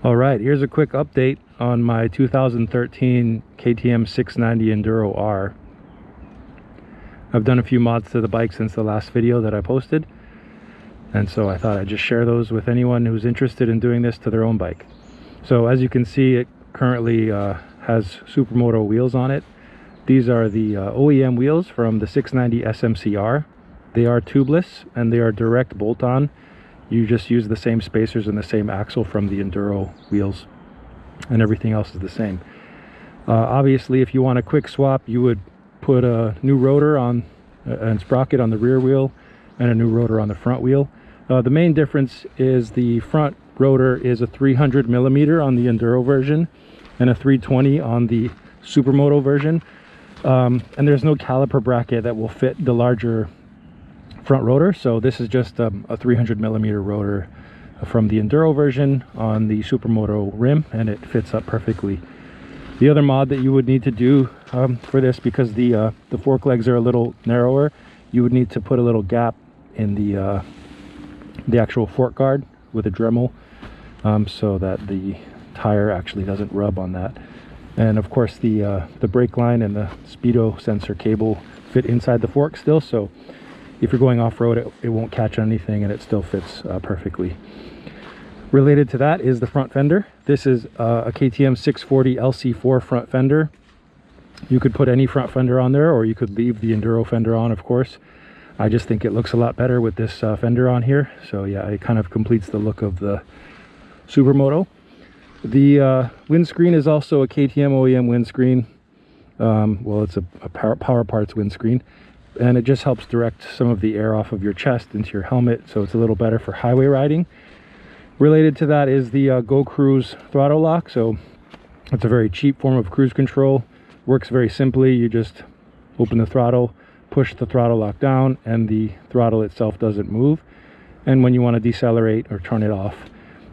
All right, here's a quick update on my 2013 KTM 690 Enduro R. I've done a few mods to the bike since the last video that I posted, and so I thought I'd just share those with anyone who's interested in doing this to their own bike. So as you can see, it currently has Supermoto wheels on it. These are the OEM wheels from the 690 SMCR. They are tubeless and they are direct bolt-on. You just use the same spacers and the same axle from the Enduro wheels, and everything else is the same. Obviously, if you want a quick swap, you would put a new rotor on and sprocket on the rear wheel and a new rotor on the front wheel. The main difference is the front rotor is a 300 millimeter on the Enduro version and a 320 on the Supermoto version. And there's no caliper bracket that will fit the larger front rotor, so this is just a 300 millimeter rotor from the Enduro version on the Supermoto rim, and it fits up perfectly. The other mod that you would need to do for this, because the fork legs are a little narrower, you would need to put a little gap in the actual fork guard with a Dremel, so that the tire actually doesn't rub on that. And of course the brake line and the speedo sensor cable fit inside the fork still, so if you're going off-road, it won't catch anything and it still fits perfectly. Related to that is the front fender. This is a KTM 640 LC4 front fender. You could put any front fender on there, or you could leave the Enduro fender on, of course. I just think it looks a lot better with this fender on here. So yeah, it kind of completes the look of the Supermoto. The windscreen is also a KTM OEM windscreen. Well, it's a Power Parts windscreen, and it just helps direct some of the air off of your chest into your helmet, so it's a little better for highway riding. Related to that is the Go Cruise throttle lock. So it's a very cheap form of cruise control. Works very simply. You just open the throttle, push the throttle lock down, and the throttle itself doesn't move. And when you want to decelerate or turn it off,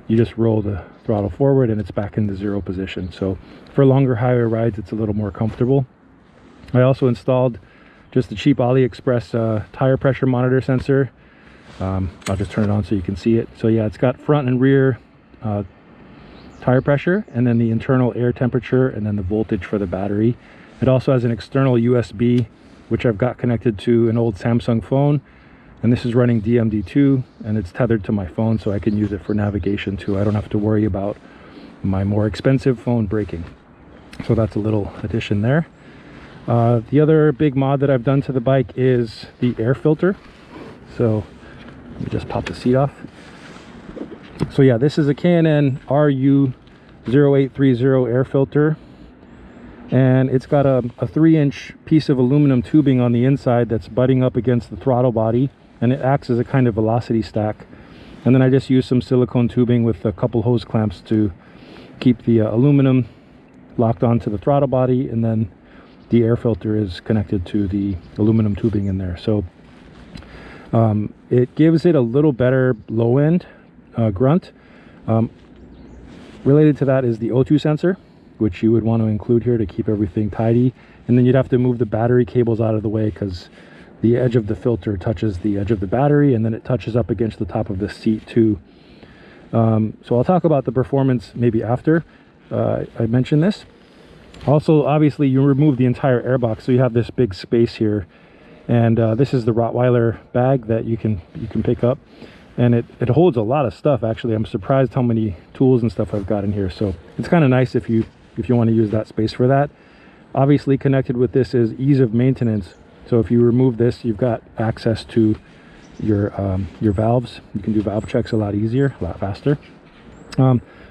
you just roll the throttle forward and it's back in the zero position. So for longer highway rides, it's a little more comfortable. I also installed just a cheap AliExpress tire pressure monitor sensor. I'll just turn it on so you can see it. So yeah, it's got front and rear tire pressure, and then the internal air temperature, and then the voltage for the battery. It also has an external USB, which I've got connected to an old Samsung phone, and this is running DMD2, and it's tethered to my phone, so I can use it for navigation too. I don't have to worry about my more expensive phone breaking. So that's a little addition there. The other big mod that I've done to the bike is the air filter. So let me just pop the seat off. So yeah, this is a K&N RU 0830 air filter, and it's got a 3-inch piece of aluminum tubing on the inside that's butting up against the throttle body, and it acts as a kind of velocity stack. And then I just use some silicone tubing with a couple hose clamps to keep the aluminum locked onto the throttle body, and then the air filter is connected to the aluminum tubing in there. So it gives it a little better low end grunt. Related to that is the O2 sensor, which you would want to include here to keep everything tidy. And then you'd have to move the battery cables out of the way, because the edge of the filter touches the edge of the battery, and then it touches up against the top of the seat too. So I'll talk about the performance maybe after I mention this. Also, obviously, you remove the entire airbox, so you have this big space here, and this is the Rottweiler bag that you can pick up, and it holds a lot of stuff. Actually, I'm surprised how many tools and stuff I've got in here. So it's kind of nice if you want to use that space for that. Obviously, connected with this is ease of maintenance. So if you remove this, you've got access to your valves. You can do valve checks a lot easier, a lot faster.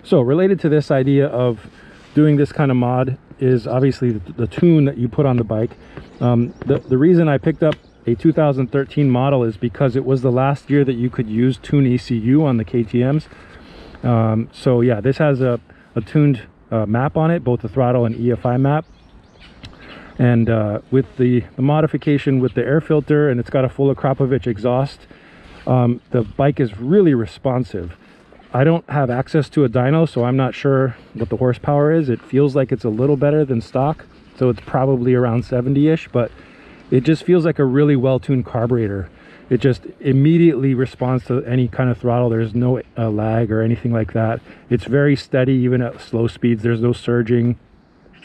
So related to this idea of doing this kind of mod is obviously the tune that you put on the bike. The reason I picked up a 2013 model is because it was the last year that you could use Tune ECU on the KTMs. So yeah, this has a tuned map on it, both the throttle and EFI map. And with the modification with the air filter, and it's got a full Akrapovic exhaust, the bike is really responsive. I don't have access to a dyno, so I'm not sure what the horsepower is. It feels like it's a little better than stock, so it's probably around 70-ish, but it just feels like a really well-tuned carburetor. It just immediately responds to any kind of throttle. There's no lag or anything like that. It's very steady even at slow speeds. There's no surging.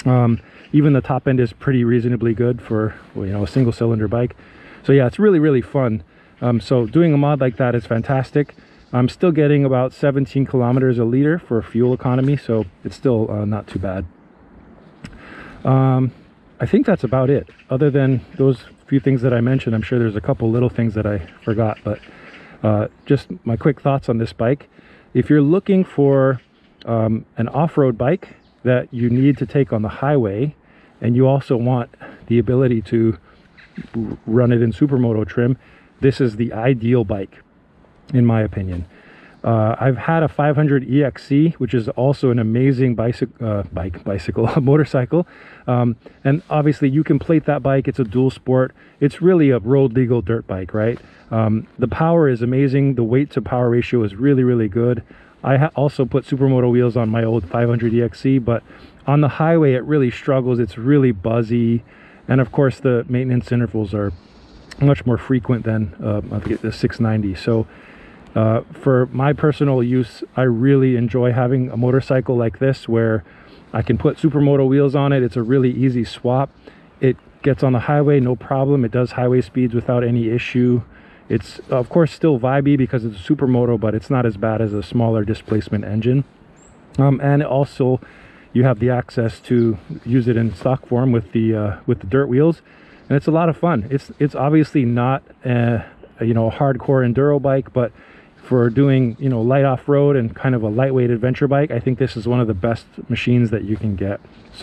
Even the top end is pretty reasonably good for, you know, a single cylinder bike. So yeah, it's really, really fun. So doing a mod like that is fantastic. I'm still getting about 17 kilometers a liter for fuel economy, so it's still not too bad. I think that's about it. Other than those few things that I mentioned, I'm sure there's a couple little things that I forgot, but just my quick thoughts on this bike. If you're looking for an off-road bike that you need to take on the highway, and you also want the ability to run it in Supermoto trim, this is the ideal bike, in my opinion. I've had a 500 EXC, which is also an amazing motorcycle. And obviously you can plate that bike. It's a dual sport. It's really a road legal dirt bike, right? The power is amazing. The weight to power ratio is really, really good. I also put Supermoto wheels on my old 500 EXC, but on the highway it really struggles. It's really buzzy. And of course the maintenance intervals are much more frequent than the 690. So for my personal use, I really enjoy having a motorcycle like this where I can put Supermoto wheels on it. It's a really easy swap. It gets on the highway, no problem. It does highway speeds without any issue. It's of course still vibey because it's a Supermoto, but it's not as bad as a smaller displacement engine. And also you have the access to use it in stock form with the dirt wheels, and it's a lot of fun. It's obviously not a hardcore enduro bike, but for doing, you know, light off-road and kind of a lightweight adventure bike, I think this is one of the best machines that you can get. So